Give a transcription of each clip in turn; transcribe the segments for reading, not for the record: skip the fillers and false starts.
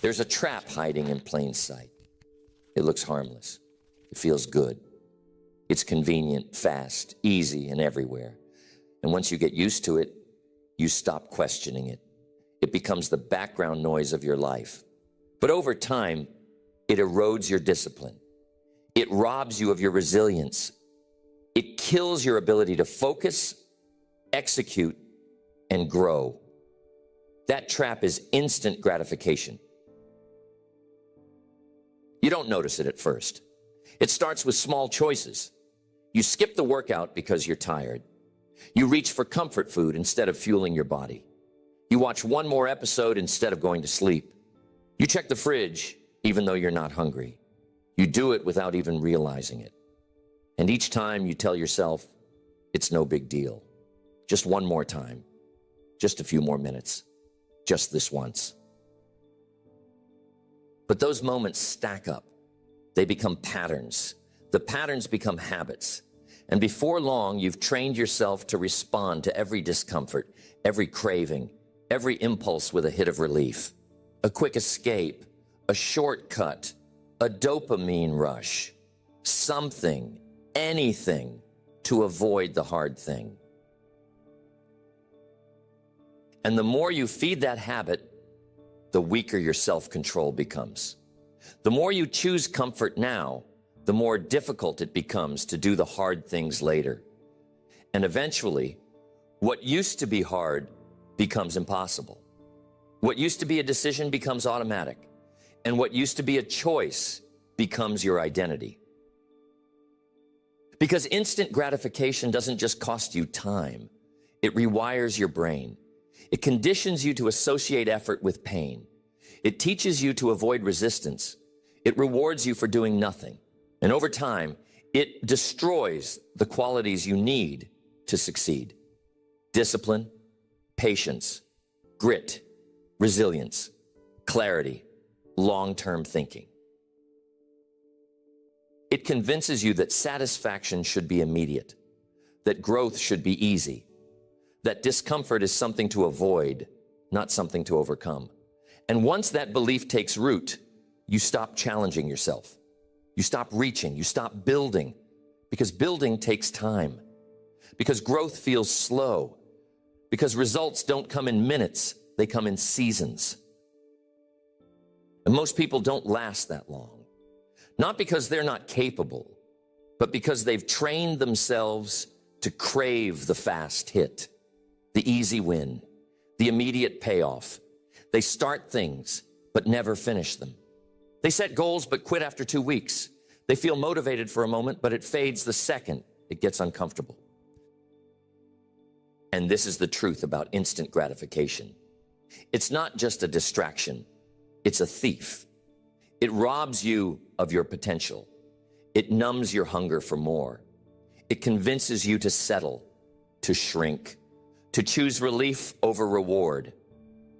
There's a trap hiding in plain sight. It looks harmless. It feels good. It's convenient, fast, easy, and everywhere. And once you get used to it, you stop questioning it. It becomes the background noise of your life. But over time, it erodes your discipline. It robs you of your resilience. It kills your ability to focus, execute, and grow. That trap is instant gratification. You don't notice it at first. It starts with small choices. You skip the workout because you're tired. You reach for comfort food instead of fueling your body. You watch one more episode instead of going to sleep. You check the fridge even though you're not hungry. You do it without even realizing it. And each time you tell yourself, it's no big deal. Just one more time. Just a few more minutes. Just this once. But those moments stack up. They become patterns. The patterns become habits. And before long, you've trained yourself to respond to every discomfort, every craving, every impulse with a hit of relief, a quick escape, a shortcut, a dopamine rush, something, anything to avoid the hard thing. And the more you feed that habit, the weaker your self-control becomes. The more you choose comfort now, the more difficult it becomes to do the hard things later. And eventually, what used to be hard becomes impossible. What used to be a decision becomes automatic. And what used to be a choice becomes your identity. Because instant gratification doesn't just cost you time, it rewires your brain. It conditions you to associate effort with pain. It teaches you to avoid resistance. It rewards you for doing nothing. And over time, it destroys the qualities you need to succeed. Discipline, patience, grit, resilience, clarity, long-term thinking. It convinces you that satisfaction should be immediate, that growth should be easy, that discomfort is something to avoid, not something to overcome. And once that belief takes root, you stop challenging yourself. You stop reaching, you stop building, because building takes time, because growth feels slow, because results don't come in minutes, they come in seasons. And most people don't last that long, not because they're not capable, but because they've trained themselves to crave the fast hit, the easy win, the immediate payoff. They start things, but never finish them. They set goals, but quit after 2 weeks. They feel motivated for a moment, but it fades the second it gets uncomfortable. And this is the truth about instant gratification. It's not just a distraction. It's a thief. It robs you of your potential. It numbs your hunger for more. It convinces you to settle, to shrink, to choose relief over reward.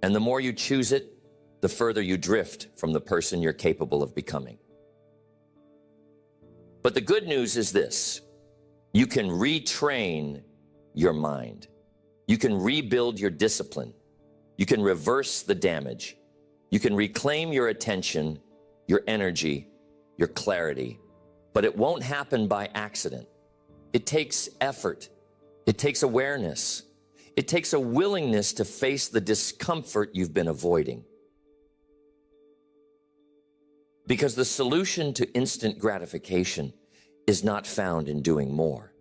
And the more you choose it, the further you drift from the person you're capable of becoming. But the good news is this: you can retrain your mind. You can rebuild your discipline. You can reverse the damage. You can reclaim your attention, your energy, your clarity. But it won't happen by accident. It takes effort. It takes awareness. It takes a willingness to face the discomfort you've been avoiding. Because the solution to instant gratification is not found in doing more.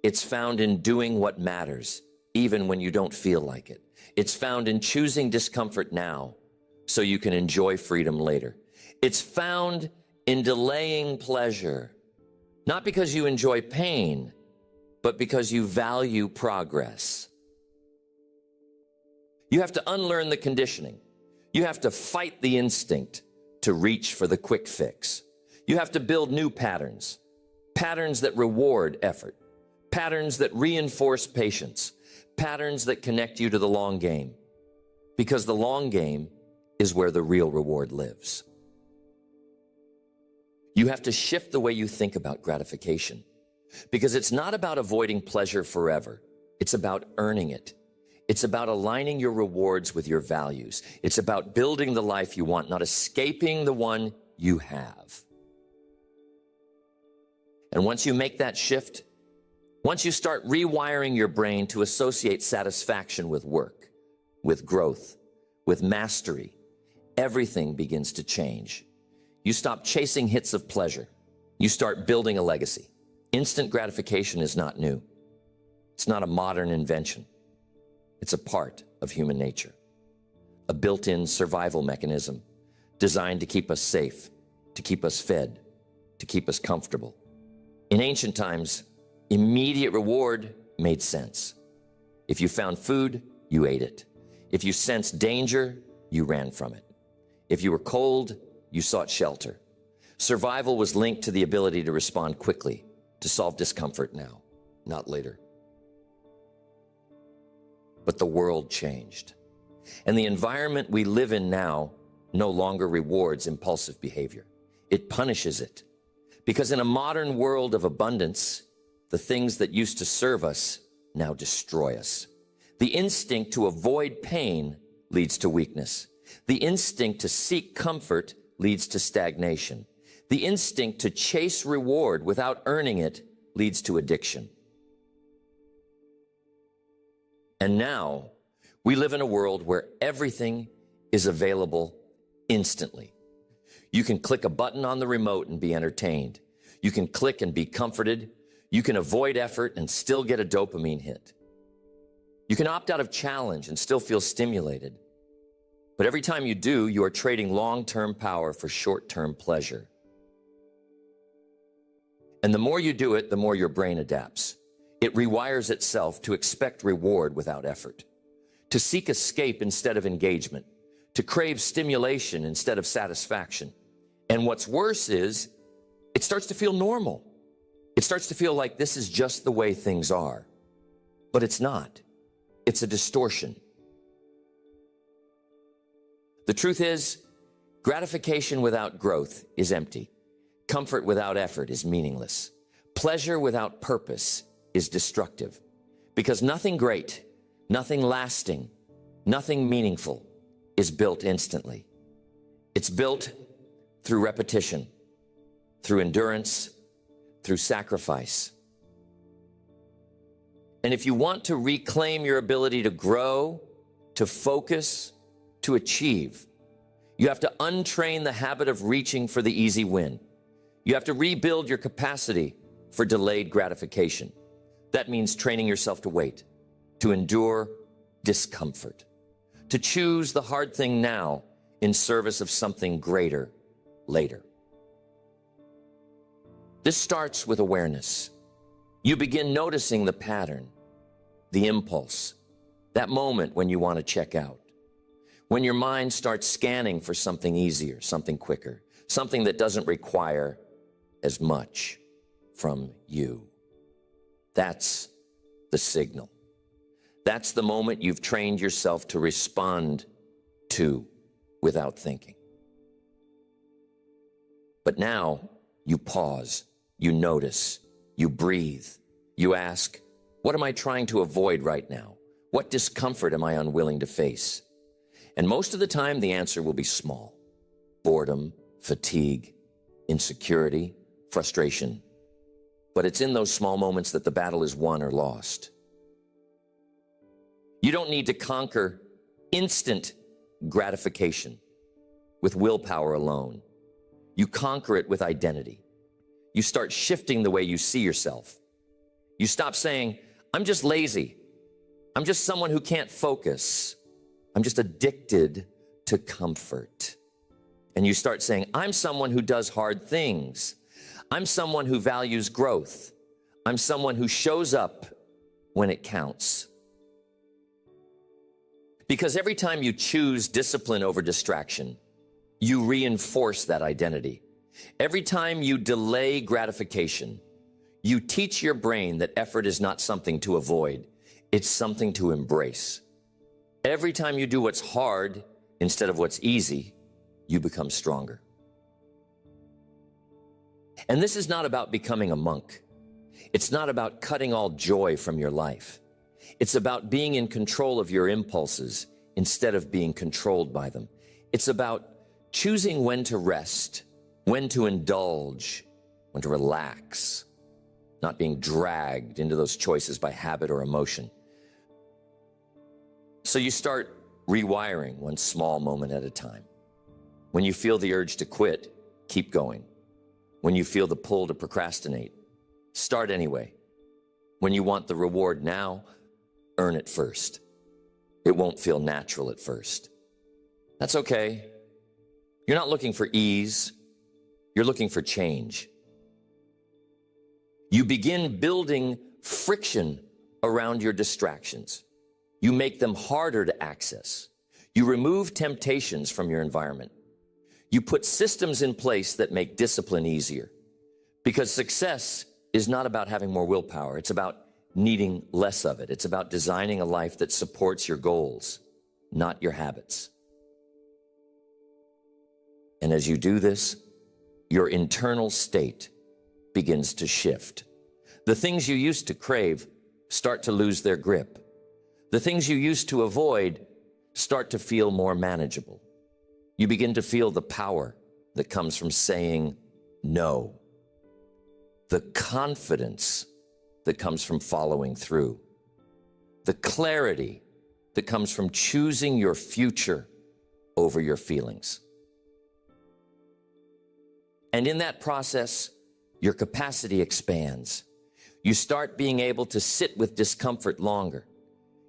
It's found in doing what matters, even when you don't feel like it. It's found in choosing discomfort now so you can enjoy freedom later. It's found in delaying pleasure, not because you enjoy pain, but because you value progress. You have to unlearn the conditioning. You have to fight the instinct to reach for the quick fix. You have to build new patterns, patterns that reward effort, patterns that reinforce patience, patterns that connect you to the long game, because the long game is where the real reward lives. You have to shift the way you think about gratification, because it's not about avoiding pleasure forever. It's about earning it. It's about aligning your rewards with your values. It's about building the life you want, not escaping the one you have. And once you make that shift, once you start rewiring your brain to associate satisfaction with work, with growth, with mastery, everything begins to change. You stop chasing hits of pleasure. You start building a legacy. Instant gratification is not new. It's not a modern invention. It's a part of human nature, a built-in survival mechanism designed to keep us safe, to keep us fed, to keep us comfortable. In ancient times, immediate reward made sense. If you found food, you ate it. If you sensed danger, you ran from it. If you were cold, you sought shelter. Survival was linked to the ability to respond quickly, to solve discomfort now, not later. But the world changed. And the environment we live in now no longer rewards impulsive behavior. It punishes it. Because in a modern world of abundance, the things that used to serve us now destroy us. The instinct to avoid pain leads to weakness. The instinct to seek comfort leads to stagnation. The instinct to chase reward without earning it leads to addiction. And now we live in a world where everything is available instantly. You can click a button on the remote and be entertained. You can click and be comforted. You can avoid effort and still get a dopamine hit. You can opt out of challenge and still feel stimulated. But every time you do, you are trading long-term power for short-term pleasure. And the more you do it, the more your brain adapts. It rewires itself to expect reward without effort, to seek escape instead of engagement, to crave stimulation instead of satisfaction. And what's worse is, it starts to feel normal. It starts to feel like this is just the way things are. But it's not. It's a distortion. The truth is, gratification without growth is empty. Comfort without effort is meaningless. Pleasure without purpose is destructive. Because nothing great, nothing lasting, nothing meaningful is built instantly. It's built through repetition, through endurance, through sacrifice. And if you want to reclaim your ability to grow, to focus, to achieve, you have to untrain the habit of reaching for the easy win. You have to rebuild your capacity for delayed gratification. That means training yourself to wait, to endure discomfort, to choose the hard thing now in service of something greater later. This starts with awareness. You begin noticing the pattern, the impulse, that moment when you want to check out, when your mind starts scanning for something easier, something quicker, something that doesn't require as much from you. That's the signal. That's the moment you've trained yourself to respond to without thinking. But now you pause, you notice, you breathe, you ask, what am I trying to avoid right now? What discomfort am I unwilling to face? And most of the time, the answer will be small. Boredom, fatigue, insecurity, frustration. But it's in those small moments that the battle is won or lost. You don't need to conquer instant gratification with willpower alone. You conquer it with identity. You start shifting the way you see yourself. You stop saying, I'm just lazy. I'm just someone who can't focus. I'm just addicted to comfort. And you start saying, I'm someone who does hard things. I'm someone who values growth. I'm someone who shows up when it counts. Because every time you choose discipline over distraction, you reinforce that identity. Every time you delay gratification, you teach your brain that effort is not something to avoid. It's something to embrace. Every time you do what's hard instead of what's easy, you become stronger. And this is not about becoming a monk. It's not about cutting all joy from your life. It's about being in control of your impulses instead of being controlled by them. It's about choosing when to rest, when to indulge, when to relax, not being dragged into those choices by habit or emotion. So you start rewiring one small moment at a time. When you feel the urge to quit, keep going. When you feel the pull to procrastinate, start anyway. When you want the reward now, earn it first. It won't feel natural at first. That's okay. You're not looking for ease. You're looking for change. You begin building friction around your distractions. You make them harder to access. You remove temptations from your environment. You put systems in place that make discipline easier. Because success is not about having more willpower. It's about needing less of it. It's about designing a life that supports your goals, not your habits. And as you do this, your internal state begins to shift. The things you used to crave start to lose their grip. The things you used to avoid start to feel more manageable. You begin to feel the power that comes from saying no, the confidence that comes from following through, the clarity that comes from choosing your future over your feelings. And in that process, your capacity expands. You start being able to sit with discomfort longer.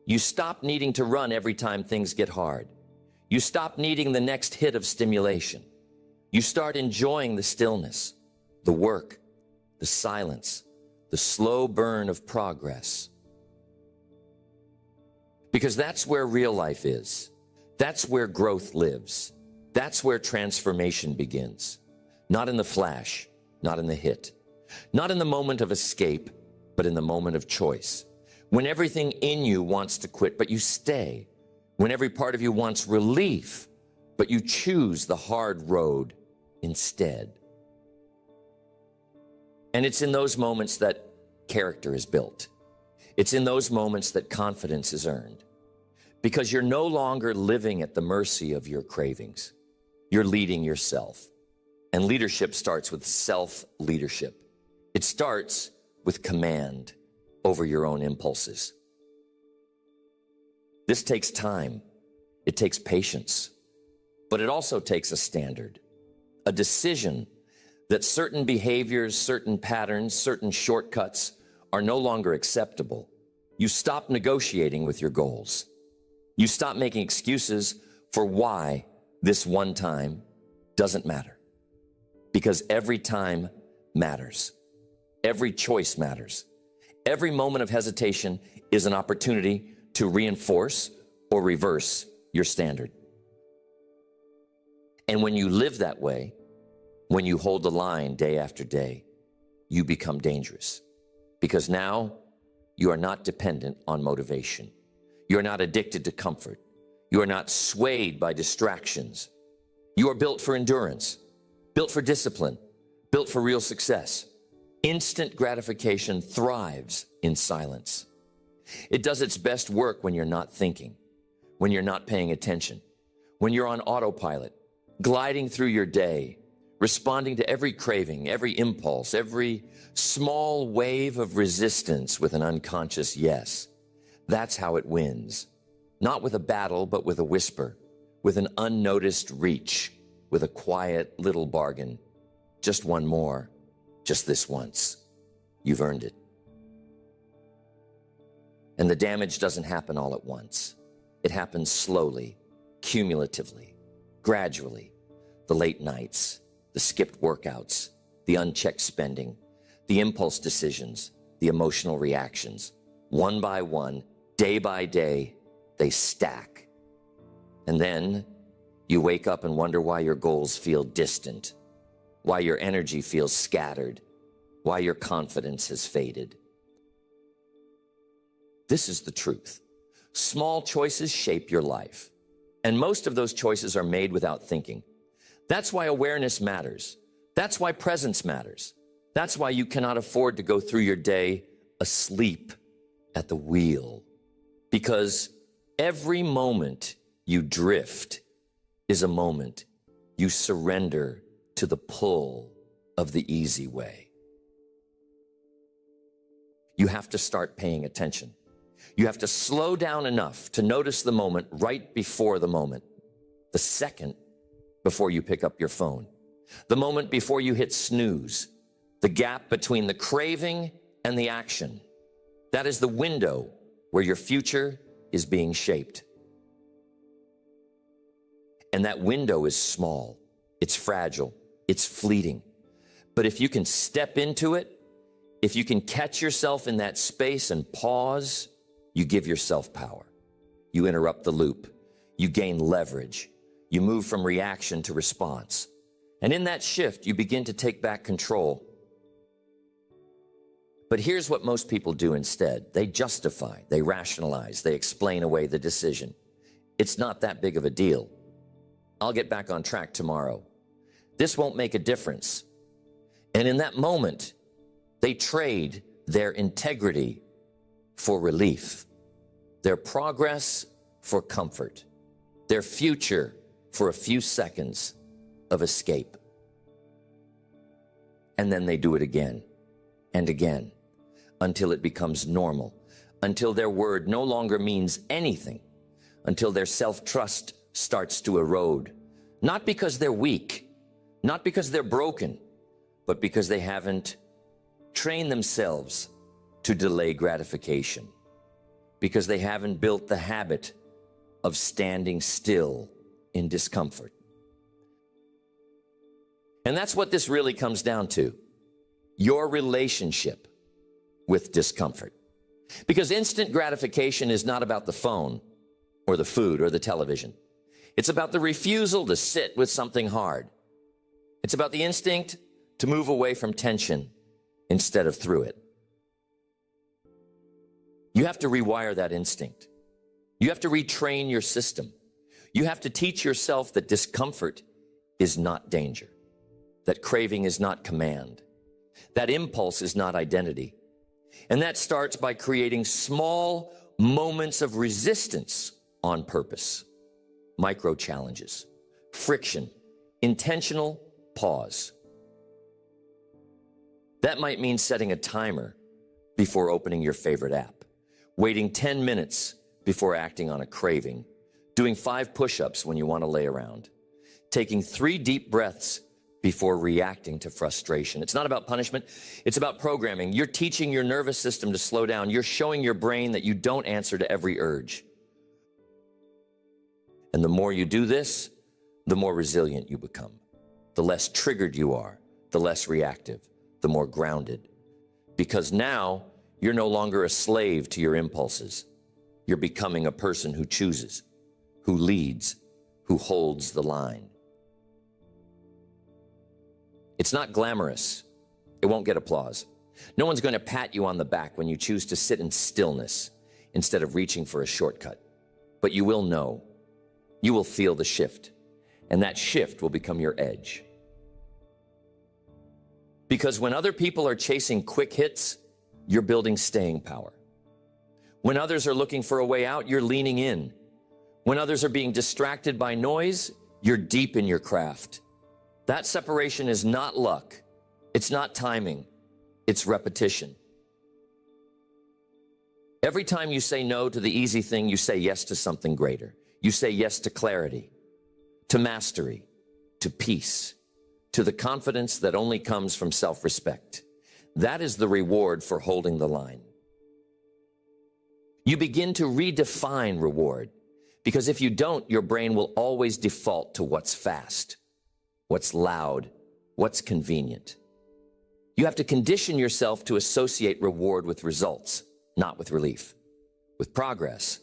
You stop needing to run every time things get hard. You stop needing the next hit of stimulation. You start enjoying the stillness, the work, the silence, the slow burn of progress. Because that's where real life is. That's where growth lives. That's where transformation begins. Not in the flash, not in the hit, not in the moment of escape, but in the moment of choice. When everything in you wants to quit, but you stay. When every part of you wants relief, but you choose the hard road instead. And it's in those moments that character is built. It's in those moments that confidence is earned. Because you're no longer living at the mercy of your cravings. You're leading yourself. And leadership starts with self-leadership. It starts with command over your own impulses. This takes time. It takes patience. But it also takes a standard, a decision that certain behaviors, certain patterns, certain shortcuts are no longer acceptable. You stop negotiating with your goals. You stop making excuses for why this one time doesn't matter. Because every time matters. Every choice matters. Every moment of hesitation is an opportunity to reinforce or reverse your standard. And when you live that way, when you hold the line day after day, you become dangerous. Because now you are not dependent on motivation. You are not addicted to comfort. You are not swayed by distractions. You are built for endurance, built for discipline, built for real success. Instant gratification thrives in silence. It does its best work when you're not thinking, when you're not paying attention, when you're on autopilot, gliding through your day, responding to every craving, every impulse, every small wave of resistance with an unconscious yes. That's how it wins. Not with a battle, but with a whisper, with an unnoticed reach, with a quiet little bargain. Just one more, just this once. You've earned it. And the damage doesn't happen all at once. It happens slowly, cumulatively, gradually. The late nights, the skipped workouts, the unchecked spending, the impulse decisions, the emotional reactions. One by one, day by day, they stack. And then you wake up and wonder why your goals feel distant, why your energy feels scattered, why your confidence has faded. This is the truth. Small choices shape your life. And most of those choices are made without thinking. That's why awareness matters. That's why presence matters. That's why you cannot afford to go through your day asleep at the wheel. Because every moment you drift is a moment you surrender to the pull of the easy way. You have to start paying attention. You have to slow down enough to notice the moment right before the moment, the second before you pick up your phone, the moment before you hit snooze, the gap between the craving and the action. That is the window where your future is being shaped. And that window is small, it's fragile, it's fleeting. But if you can step into it, if you can catch yourself in that space and pause, you give yourself power. You interrupt the loop. You gain leverage. You move from reaction to response. And in that shift, you begin to take back control. But here's what most people do instead. They justify, they rationalize, they explain away the decision. It's not that big of a deal. I'll get back on track tomorrow. This won't make a difference. And in that moment, they trade their integrity for relief, their progress for comfort, their future for a few seconds of escape. And then they do it again and again until it becomes normal, until their word no longer means anything, until their self-trust starts to erode, not because they're weak, not because they're broken, but because they haven't trained themselves to delay gratification, because they haven't built the habit of standing still in discomfort. And that's what this really comes down to, your relationship with discomfort. Because instant gratification is not about the phone or the food or the television. It's about the refusal to sit with something hard. It's about the instinct to move away from tension instead of through it. You have to rewire that instinct. You have to retrain your system. You have to teach yourself that discomfort is not danger, that craving is not command, that impulse is not identity. And that starts by creating small moments of resistance on purpose, micro challenges, friction, intentional pause. That might mean setting a timer before opening your favorite app, waiting 10 minutes before acting on a craving, doing 5 push-ups when you want to lay around, taking 3 deep breaths before reacting to frustration. It's not about punishment, it's about programming. You're teaching your nervous system to slow down. You're showing your brain that you don't answer to every urge. And the more you do this, the more resilient you become. The less triggered you are, the less reactive, the more grounded. Because now you're no longer a slave to your impulses. You're becoming a person who chooses, who leads, who holds the line. It's not glamorous. It won't get applause. No one's going to pat you on the back when you choose to sit in stillness instead of reaching for a shortcut. But you will know. You will feel the shift. And that shift will become your edge. Because when other people are chasing quick hits, you're building staying power. When others are looking for a way out, you're leaning in. When others are being distracted by noise, you're deep in your craft. That separation is not luck. It's not timing. It's repetition. Every time you say no to the easy thing, you say yes to something greater. You say yes to clarity, to mastery, to peace, to the confidence that only comes from self-respect. That is the reward for holding the line. You begin to redefine reward, because if you don't, your brain will always default to what's fast, what's loud, what's convenient. You have to condition yourself to associate reward with results, not with relief, with progress,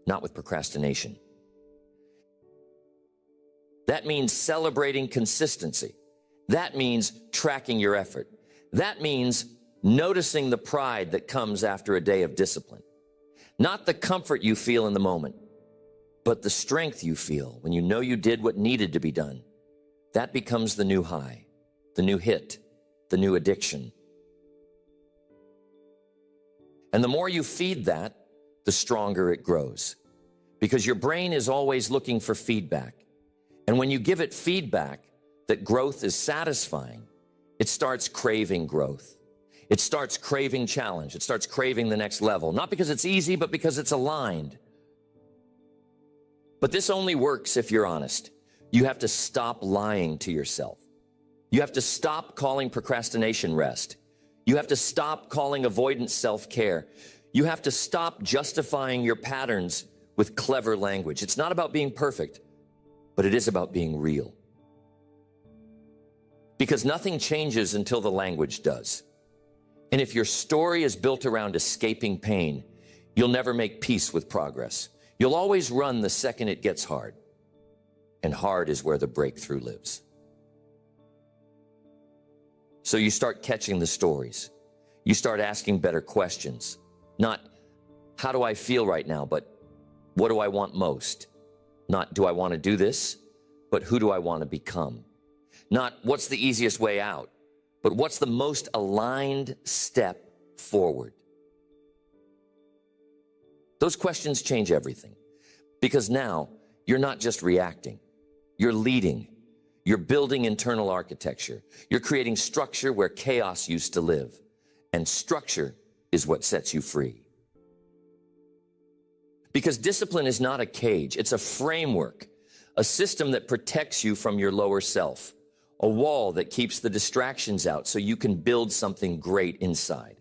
not with procrastination. That means celebrating consistency. That means tracking your effort. That means noticing the pride that comes after a day of discipline. Not the comfort you feel in the moment, but the strength you feel when you know you did what needed to be done. That becomes the new high, the new hit, the new addiction. And the more you feed that, the stronger it grows. Because your brain is always looking for feedback. And when you give it feedback that growth is satisfying, it starts craving growth. It starts craving challenge. It starts craving the next level. Not because it's easy, but because it's aligned. But this only works if you're honest. You have to stop lying to yourself. You have to stop calling procrastination rest. You have to stop calling avoidance self-care. You have to stop justifying your patterns with clever language. It's not about being perfect, but it is about being real. Because nothing changes until the language does. And if your story is built around escaping pain, you'll never make peace with progress. You'll always run the second it gets hard. And hard is where the breakthrough lives. So you start catching the stories. You start asking better questions. Not, how do I feel right now, but what do I want most? Not, do I want to do this, but who do I want to become? Not, what's the easiest way out, but what's the most aligned step forward? Those questions change everything. Because now, you're not just reacting. You're leading. You're building internal architecture. You're creating structure where chaos used to live. And structure is what sets you free. Because discipline is not a cage. It's a framework, a system that protects you from your lower self, a wall that keeps the distractions out so you can build something great inside.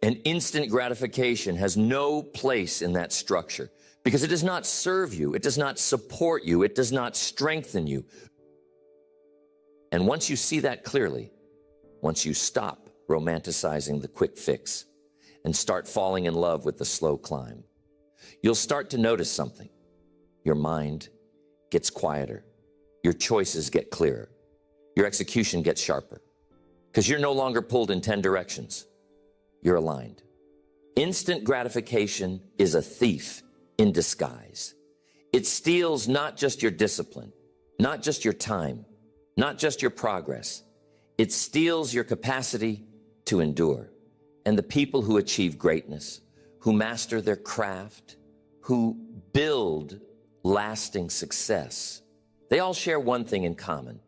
And instant gratification has no place in that structure because it does not serve you. It does not support you. It does not strengthen you. And once you see that clearly, once you stop romanticizing the quick fix and start falling in love with the slow climb, you'll start to notice something. Your mind gets quieter. Your choices get clearer. Your execution gets sharper. Because you're no longer pulled in 10 directions. You're aligned. Instant gratification is a thief in disguise. It steals not just your discipline, not just your time, not just your progress. It steals your capacity to endure. And the people who achieve greatness, who master their craft, who build lasting success, they all share one thing in common.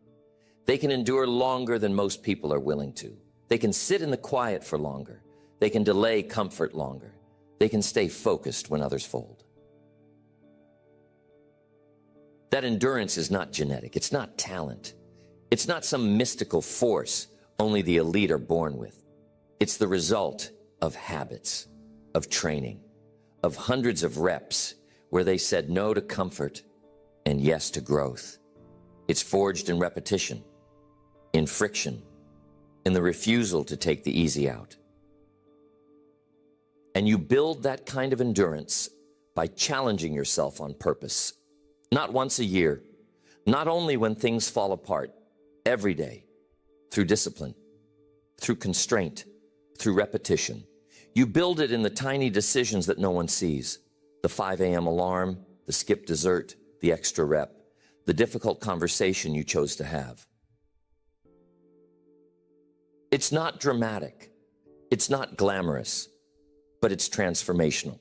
They can endure longer than most people are willing to. They can sit in the quiet for longer. They can delay comfort longer. They can stay focused when others fold. That endurance is not genetic. It's not talent. It's not some mystical force only the elite are born with. It's the result of habits, of training, of hundreds of reps where they said no to comfort and yes to growth. It's forged in repetition, in friction, in the refusal to take the easy out. And you build that kind of endurance by challenging yourself on purpose. Not once a year, not only when things fall apart, every day, through discipline, through constraint, through repetition. You build it in the tiny decisions that no one sees. The 5 a.m. alarm, the skipped dessert, the extra rep, the difficult conversation you chose to have. It's not dramatic. It's not glamorous, but it's transformational.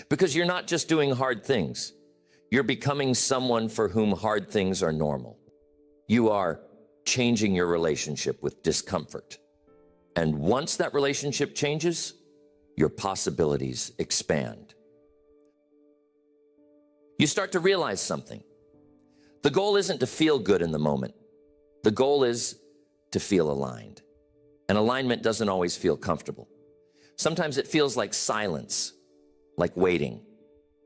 Because you're not just doing hard things. You're becoming someone for whom hard things are normal. You are changing your relationship with discomfort. And once that relationship changes, your possibilities expand. You start to realize something. The goal isn't to feel good in the moment. The goal is to feel aligned. And alignment doesn't always feel comfortable. Sometimes it feels like silence, like waiting,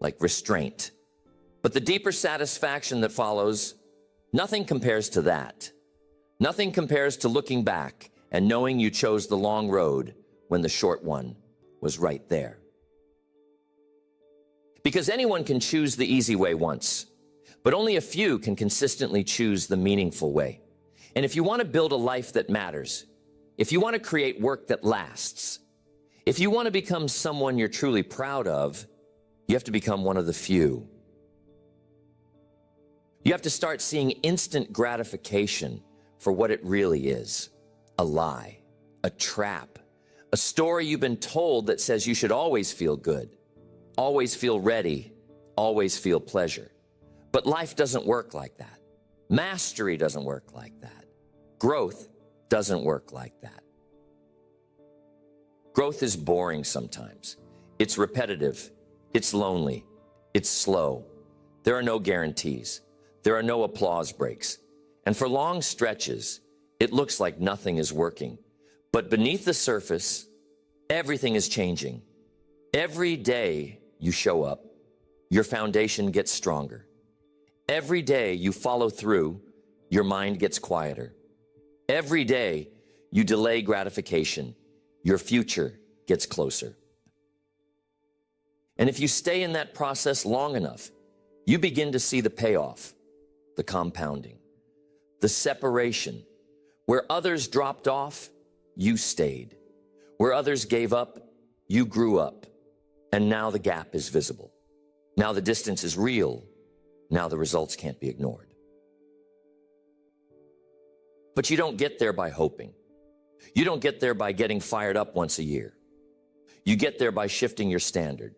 like restraint. But the deeper satisfaction that follows, nothing compares to that. Nothing compares to looking back and knowing you chose the long road when the short one was right there. Because anyone can choose the easy way once, but only a few can consistently choose the meaningful way. And if you want to build a life that matters, if you want to create work that lasts, if you want to become someone you're truly proud of, you have to become one of the few. You have to start seeing instant gratification for what it really is. A lie, a trap, a story you've been told that says you should always feel good. always feel ready, always feel pleasure. But life doesn't work like that. Mastery doesn't work like that. Growth doesn't work like that. Growth is boring sometimes. It's repetitive. It's lonely. It's slow. There are no guarantees. There are no applause breaks. And for long stretches, it looks like nothing is working. But beneath the surface, everything is changing. Every day you show up, your foundation gets stronger. Every day you follow through, your mind gets quieter. Every day you delay gratification, your future gets closer. And if you stay in that process long enough, you begin to see the payoff, the compounding, the separation. Where others dropped off, you stayed. Where others gave up, you grew up. And now the gap is visible. Now the distance is real. Now the results can't be ignored. But you don't get there by hoping. You don't get there by getting fired up once a year. You get there by shifting your standard.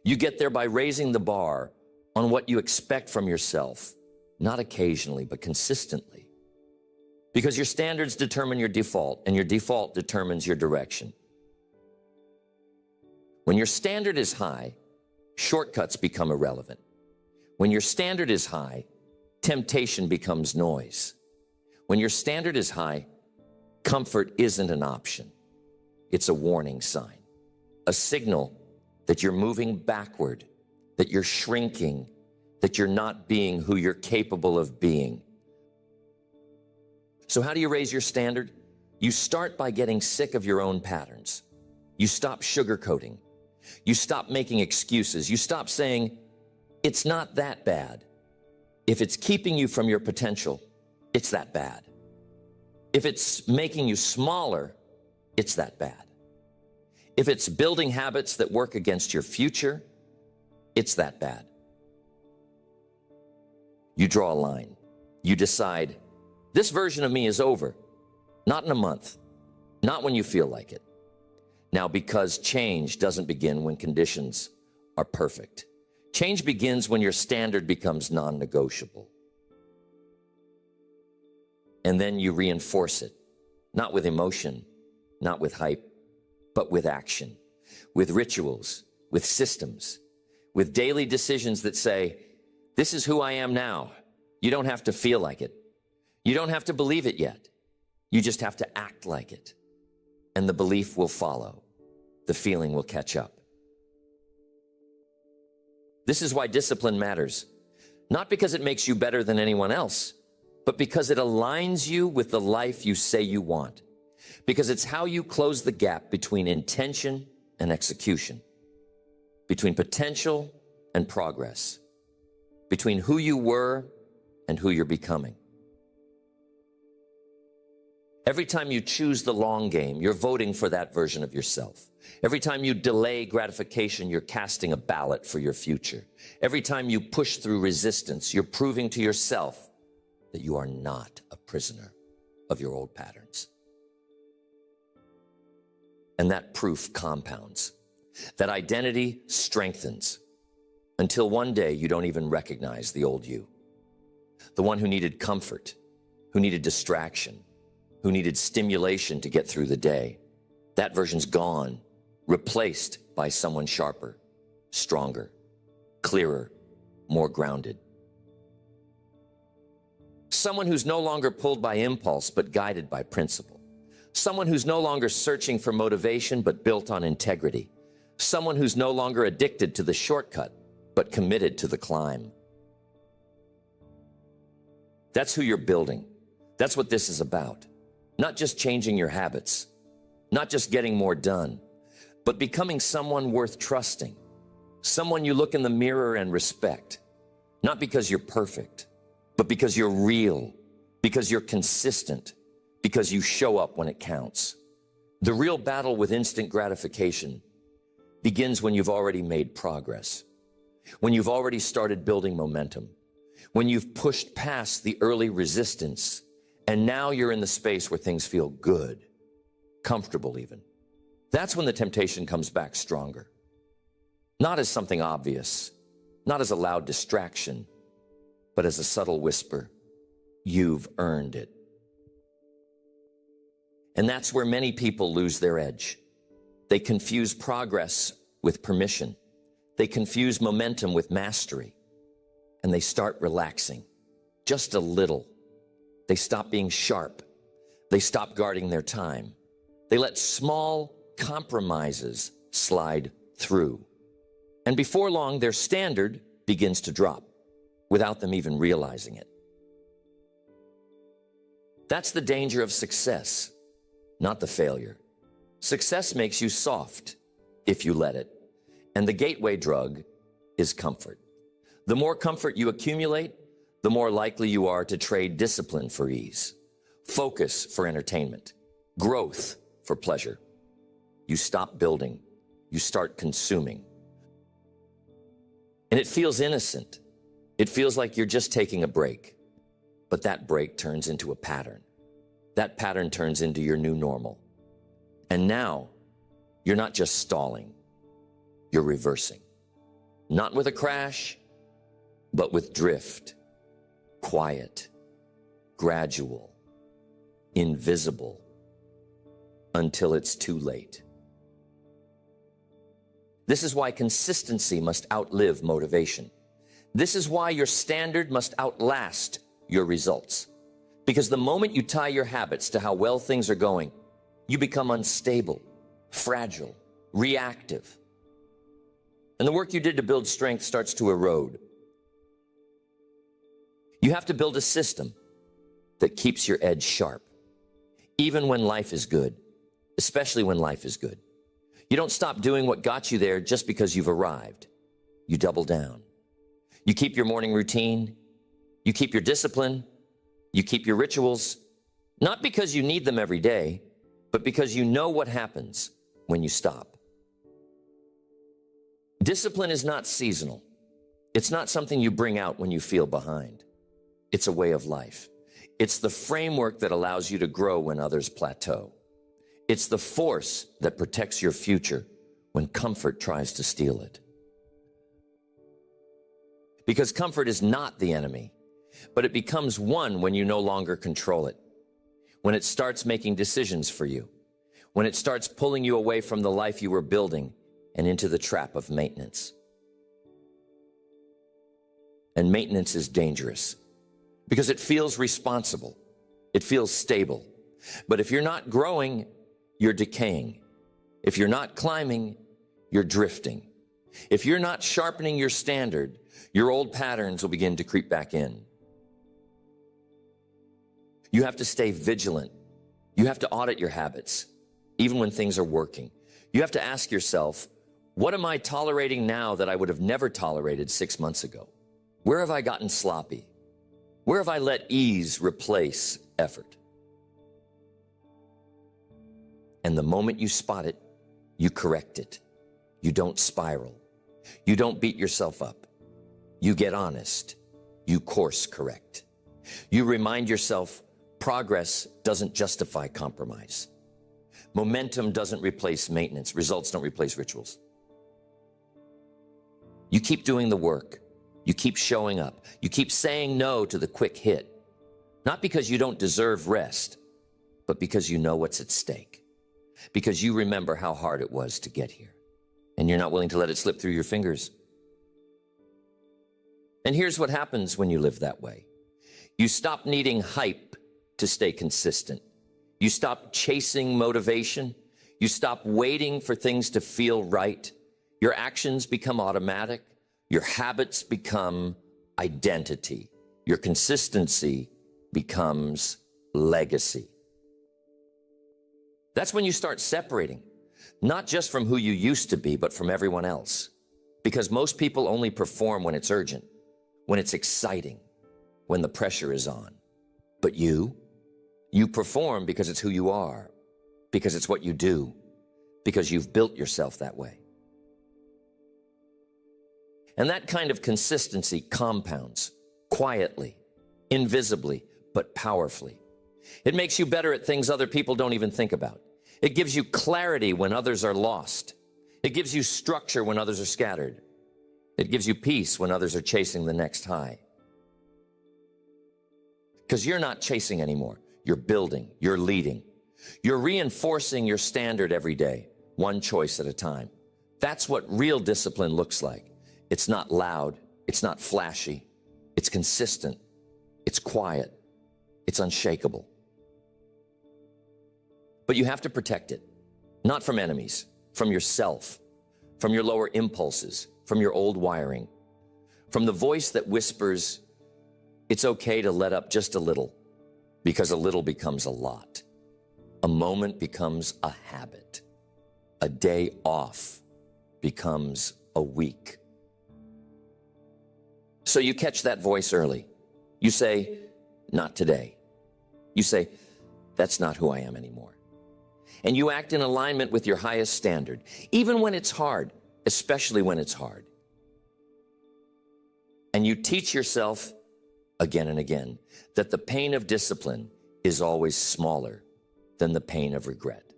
You get there by raising the bar on what you expect from yourself, not occasionally, but consistently. Because your standards determine your default, and your default determines your direction. When your standard is high, shortcuts become irrelevant. When your standard is high, temptation becomes noise. When your standard is high, comfort isn't an option. It's a warning sign, a signal that you're moving backward, that you're shrinking, that you're not being who you're capable of being. So how do you raise your standard? You start by getting sick of your own patterns. You stop sugarcoating. You stop making excuses. You stop saying, it's not that bad. If it's keeping you from your potential, it's that bad. If it's making you smaller, it's that bad. If it's building habits that work against your future, it's that bad. You draw a line. You decide, this version of me is over. Not in a month. Not when you feel like it. Now, because change doesn't begin when conditions are perfect. Change begins when your standard becomes non-negotiable. And then you reinforce it, not with emotion, not with hype, but with action, with rituals, with systems, with daily decisions that say, this is who I am now. You don't have to feel like it. You don't have to believe it yet. You just have to act like it. And the belief will follow. The feeling will catch up. This is why discipline matters. Not because it makes you better than anyone else, but because it aligns you with the life you say you want. Because it's how you close the gap between intention and execution, between potential and progress, between who you were and who you're becoming. Every time you choose the long game, you're voting for that version of yourself. Every time you delay gratification, you're casting a ballot for your future. Every time you push through resistance, you're proving to yourself that you are not a prisoner of your old patterns. And that proof compounds. That identity strengthens until one day you don't even recognize the old you. The one who needed comfort, who needed distraction, who needed stimulation to get through the day. That version's gone, replaced by someone sharper, stronger, clearer, more grounded. Someone who's no longer pulled by impulse, but guided by principle. Someone who's no longer searching for motivation, but built on integrity. Someone who's no longer addicted to the shortcut, but committed to the climb. That's who you're building. That's what this is about. Not just changing your habits, not just getting more done, but becoming someone worth trusting, someone you look in the mirror and respect, not because you're perfect, but because you're real, because you're consistent, because you show up when it counts. The real battle with instant gratification begins when you've already made progress, when you've already started building momentum, when you've pushed past the early resistance, and now you're in the space where things feel good, comfortable even. That's when the temptation comes back stronger. not as something obvious, not as a loud distraction, but as a subtle whisper. You've earned it. And that's where many people lose their edge. They confuse progress with permission. They confuse momentum with mastery. And they start relaxing just a little. They stop being sharp. They stop guarding their time. They let small compromises slide through. And before long, their standard begins to drop without them even realizing it. That's the danger of success, not the failure. Success makes you soft if you let it. And the gateway drug is comfort. The more comfort you accumulate, the more likely you are to trade discipline for ease, focus for entertainment, growth for pleasure. You stop building, you start consuming. And it feels innocent. It feels like you're just taking a break. But that break turns into a pattern. That pattern turns into your new normal. And now, you're not just stalling, you're reversing. Not with a crash, but with drift. Quiet, gradual, invisible, until it's too late. This is why consistency must outlive motivation. This is why your standard must outlast your results. Because the moment you tie your habits to how well things are going, you become unstable, fragile, reactive. And the work you did to build strength starts to erode. You have to build a system that keeps your edge sharp, even when life is good, especially when life is good. You don't stop doing what got you there just because you've arrived. You double down. You keep your morning routine. You keep your discipline. You keep your rituals, not because you need them every day, but because you know what happens when you stop. Discipline is not seasonal. It's not something you bring out when you feel behind. It's a way of life. It's the framework that allows you to grow when others plateau. It's the force that protects your future when comfort tries to steal it. Because comfort is not the enemy, but it becomes one when you no longer control it. When it starts making decisions for you. When it starts pulling you away from the life you were building and into the trap of maintenance. And maintenance is dangerous because it feels responsible. It feels stable. But if you're not growing, you're decaying. If you're not climbing, you're drifting. If you're not sharpening your standard, your old patterns will begin to creep back in. You have to stay vigilant. You have to audit your habits, even when things are working. You have to ask yourself, what am I tolerating now that I would have never tolerated 6 months ago? Where have I gotten sloppy? Where have I let ease replace effort? And the moment you spot it, you correct it. You don't spiral. You don't beat yourself up. You get honest. You course correct. You remind yourself progress doesn't justify compromise. Momentum doesn't replace maintenance. Results don't replace rituals. You keep doing the work. You keep showing up. You keep saying no to the quick hit. Not because you don't deserve rest, but because you know what's at stake. Because you remember how hard it was to get here. And you're not willing to let it slip through your fingers. And here's what happens when you live that way. You stop needing hype to stay consistent. You stop chasing motivation. You stop waiting for things to feel right. Your actions become automatic. Your habits become identity. Your consistency becomes legacy. That's when you start separating, not just from who you used to be, but from everyone else. Because most people only perform when it's urgent, when it's exciting, when the pressure is on. But you perform because it's who you are, because it's what you do, because you've built yourself that way. And that kind of consistency compounds quietly, invisibly, but powerfully. It makes you better at things other people don't even think about. It gives you clarity when others are lost. It gives you structure when others are scattered. It gives you peace when others are chasing the next high. Because you're not chasing anymore. You're building. You're leading. You're reinforcing your standard every day, one choice at a time. That's what real discipline looks like. It's not loud. It's not flashy. It's consistent. It's quiet. It's unshakable. But you have to protect it, not from enemies, from yourself, from your lower impulses, from your old wiring, from the voice that whispers, it's okay to let up just a little, because a little becomes a lot. A moment becomes a habit. A day off becomes a week. So you catch that voice early. You say, not today. You say, that's not who I am anymore. And you act in alignment with your highest standard, even when it's hard, especially when it's hard. And you teach yourself again and again that the pain of discipline is always smaller than the pain of regret.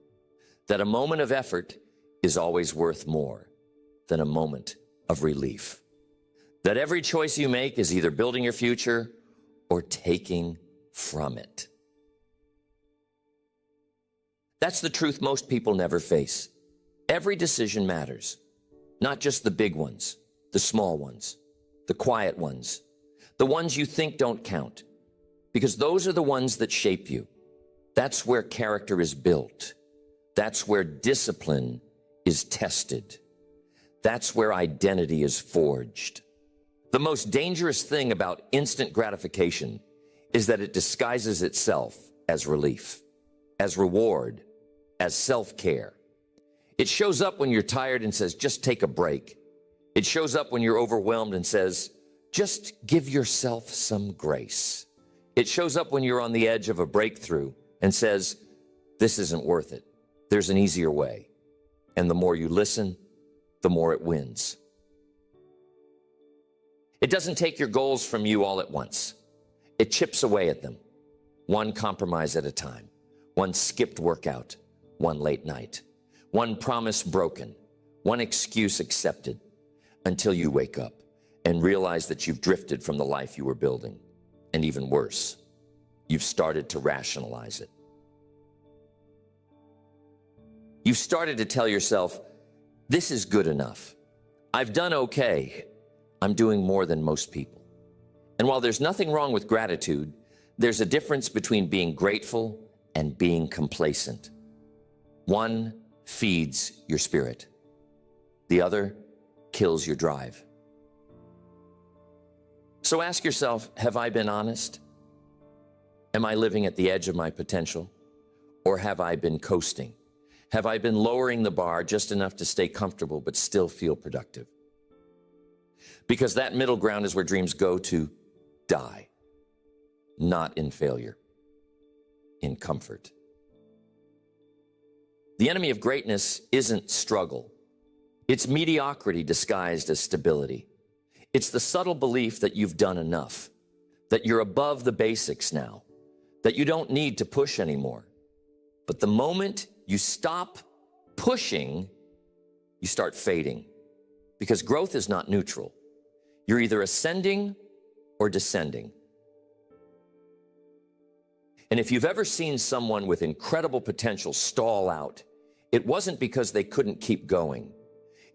That a moment of effort is always worth more than a moment of relief. That every choice you make is either building your future or taking from it. That's the truth most people never face. Every decision matters, not just the big ones, the small ones, the quiet ones, the ones you think don't count, because those are the ones that shape you. That's where character is built. That's where discipline is tested. That's where identity is forged. The most dangerous thing about instant gratification is that it disguises itself as relief, as reward, as self-care. It shows up when you're tired and says, just take a break. It shows up when you're overwhelmed and says, just give yourself some grace. It shows up when you're on the edge of a breakthrough and says, this isn't worth it. There's an easier way. And the more you listen, the more it wins. It doesn't take your goals from you all at once. It chips away at them, one compromise at a time, one skipped workout, one late night, one promise broken, one excuse accepted, until you wake up and realize that you've drifted from the life you were building. And even worse, you've started to rationalize it. You've started to tell yourself, this is good enough. I've done okay. I'm doing more than most people. And while there's nothing wrong with gratitude, there's a difference between being grateful and being complacent. One feeds your spirit. The other kills your drive. So ask yourself, have I been honest? Am I living at the edge of my potential? Or have I been coasting? Have I been lowering the bar just enough to stay comfortable but still feel productive? Because that middle ground is where dreams go to die, not in failure, in comfort. The enemy of greatness isn't struggle. It's mediocrity disguised as stability. It's the subtle belief that you've done enough, that you're above the basics now, that you don't need to push anymore. But the moment you stop pushing, you start fading, because growth is not neutral. You're either ascending or descending. And if you've ever seen someone with incredible potential stall out, it wasn't because they couldn't keep going.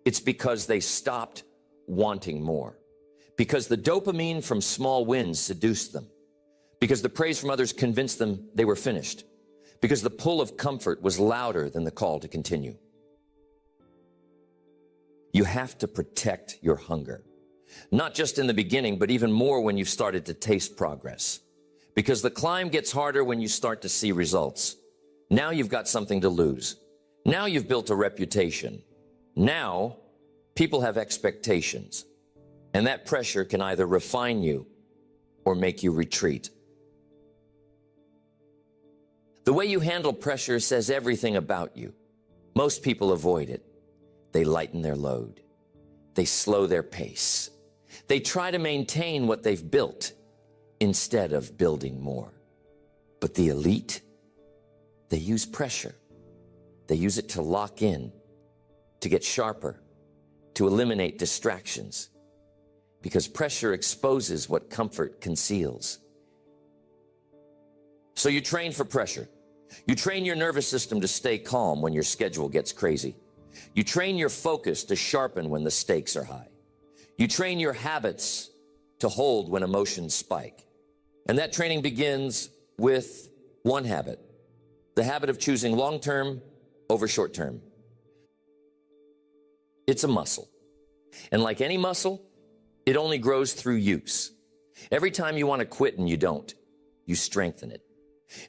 It's because they stopped wanting more. Because the dopamine from small wins seduced them. Because the praise from others convinced them they were finished. Because the pull of comfort was louder than the call to continue. You have to protect your hunger. Not just in the beginning, but even more when you've started to taste progress. Because the climb gets harder when you start to see results. Now you've got something to lose. Now you've built a reputation. Now people have expectations. And that pressure can either refine you or make you retreat. The way you handle pressure says everything about you. Most people avoid it. They lighten their load. They slow their pace. They try to maintain what they've built instead of building more. But the elite, they use pressure. They use it to lock in, to get sharper, to eliminate distractions, because pressure exposes what comfort conceals. So you train for pressure. You train your nervous system to stay calm when your schedule gets crazy. You train your focus to sharpen when the stakes are high. You train your habits to hold when emotions spike. And that training begins with one habit, the habit of choosing long-term over short-term. It's a muscle. And like any muscle, it only grows through use. Every time you want to quit and you don't, you strengthen it.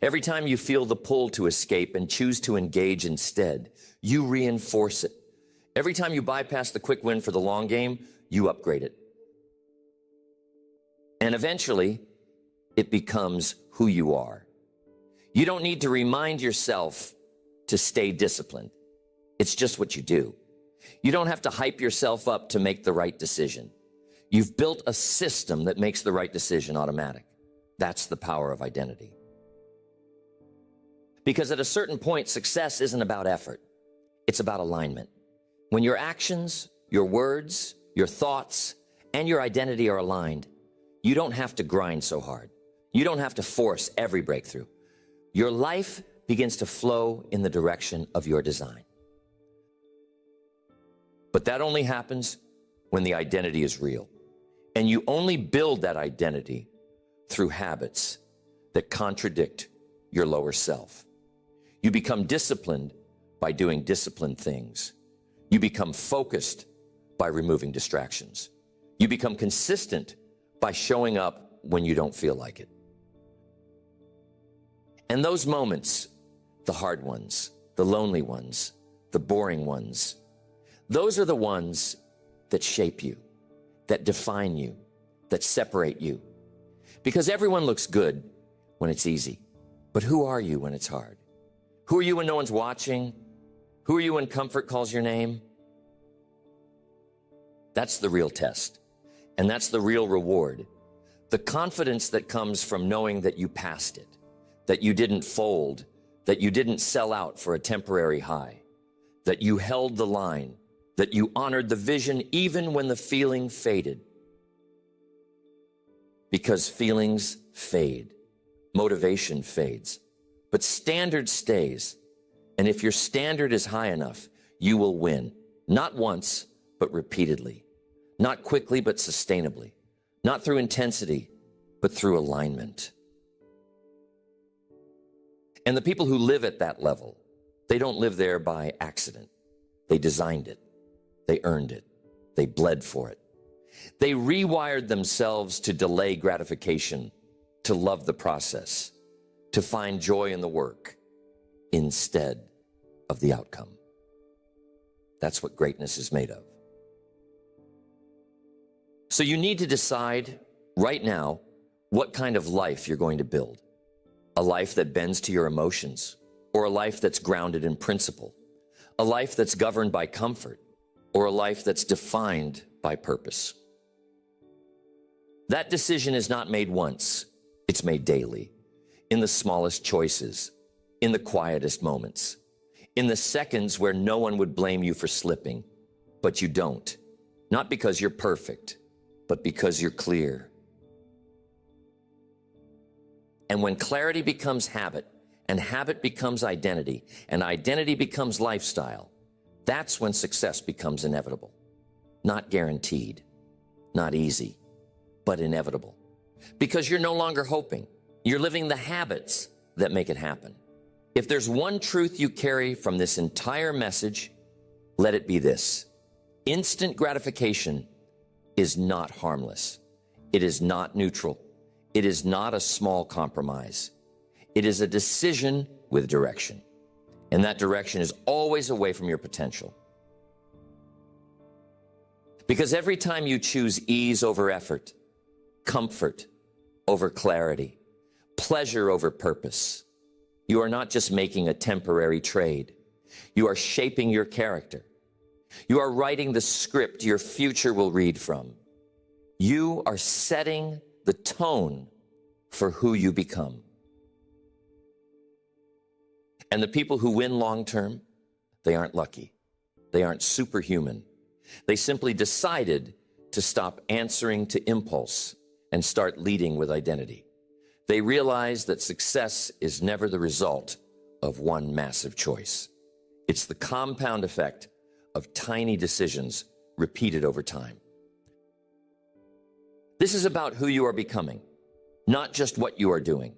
Every time you feel the pull to escape and choose to engage instead, you reinforce it. Every time you bypass the quick win for the long game, you upgrade it. And eventually, it becomes who you are. You don't need to remind yourself to stay disciplined. It's just what you do. You don't have to hype yourself up to make the right decision. You've built a system that makes the right decision automatic. That's the power of identity. Because at a certain point, success isn't about effort. It's about alignment. When your actions, your words, your thoughts, and your identity are aligned, you don't have to grind so hard. You don't have to force every breakthrough. Your life begins to flow in the direction of your design. But that only happens when the identity is real. And you only build that identity through habits that contradict your lower self. You become disciplined by doing disciplined things. You become focused by removing distractions. You become consistent by showing up when you don't feel like it. And those moments, the hard ones, the lonely ones, the boring ones, those are the ones that shape you, that define you, that separate you. Because everyone looks good when it's easy. But who are you when it's hard? Who are you when no one's watching? Who are you when comfort calls your name? That's the real test. And that's the real reward. The confidence that comes from knowing that you passed it, that you didn't fold, that you didn't sell out for a temporary high, that you held the line, that you honored the vision even when the feeling faded. Because feelings fade, motivation fades, but standard stays. And if your standard is high enough, you will win, not once, but repeatedly, not quickly, but sustainably, not through intensity, but through alignment. And the people who live at that level, they don't live there by accident. They designed it. They earned it. They bled for it. They rewired themselves to delay gratification, to love the process, to find joy in the work instead of the outcome. That's what greatness is made of. So you need to decide right now what kind of life you're going to build. A life that bends to your emotions, or a life that's grounded in principle, a life that's governed by comfort, or a life that's defined by purpose. That decision is not made once, it's made daily, in the smallest choices, in the quietest moments, in the seconds where no one would blame you for slipping, but you don't, not because you're perfect, but because you're clear. And when clarity becomes habit, and habit becomes identity, and identity becomes lifestyle, that's when success becomes inevitable. Not guaranteed, not easy, but inevitable. Because you're no longer hoping. You're living the habits that make it happen. If there's one truth you carry from this entire message, let it be this. Instant gratification is not harmless. It is not neutral. It is not a small compromise. It is a decision with direction. And that direction is always away from your potential. Because every time you choose ease over effort, comfort over clarity, pleasure over purpose, you are not just making a temporary trade. You are shaping your character. You are writing the script your future will read from. You are setting the tone for who you become. And the people who win long term, they aren't lucky. They aren't superhuman. They simply decided to stop answering to impulse and start leading with identity. They realized that success is never the result of one massive choice. It's the compound effect of tiny decisions repeated over time. This is about who you are becoming, not just what you are doing.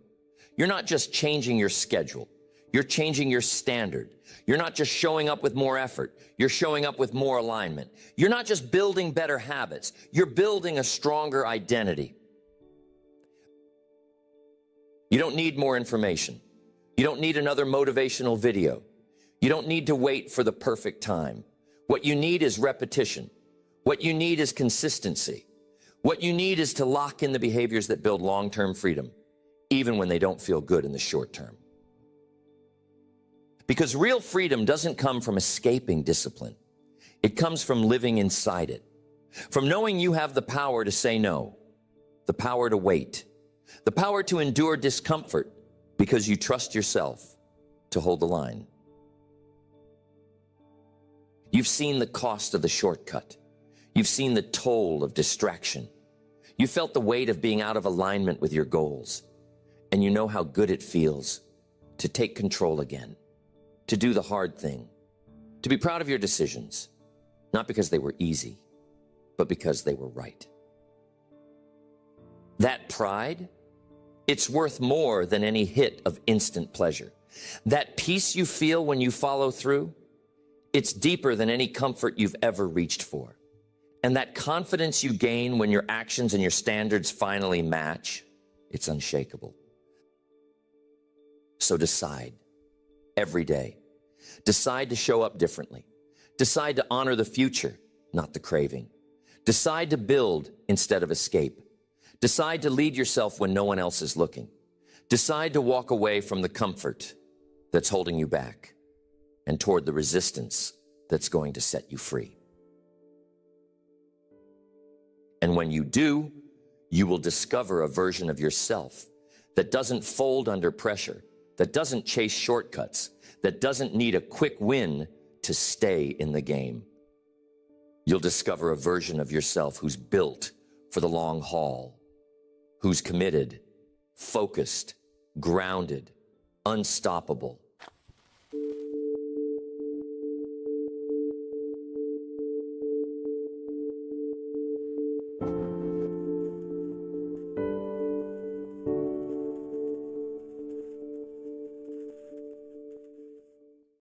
You're not just changing your schedule. You're changing your standard. You're not just showing up with more effort. You're showing up with more alignment. You're not just building better habits. You're building a stronger identity. You don't need more information. You don't need another motivational video. You don't need to wait for the perfect time. What you need is repetition. What you need is consistency. What you need is to lock in the behaviors that build long-term freedom, even when they don't feel good in the short term. Because real freedom doesn't come from escaping discipline. It comes from living inside it, from knowing you have the power to say no, the power to wait, the power to endure discomfort because you trust yourself to hold the line. You've seen the cost of the shortcut. You've seen the toll of distraction. You felt the weight of being out of alignment with your goals. And you know how good it feels to take control again, to do the hard thing, to be proud of your decisions, not because they were easy, but because they were right. That pride, it's worth more than any hit of instant pleasure. That peace you feel when you follow through, it's deeper than any comfort you've ever reached for. And that confidence you gain when your actions and your standards finally match, it's unshakable. So decide every day. Decide to show up differently. Decide to honor the future, not the craving. Decide to build instead of escape. Decide to lead yourself when no one else is looking. Decide to walk away from the comfort that's holding you back and toward the resistance that's going to set you free. And when you do, you will discover a version of yourself that doesn't fold under pressure, that doesn't chase shortcuts, that doesn't need a quick win to stay in the game. You'll discover a version of yourself who's built for the long haul, who's committed, focused, grounded, unstoppable,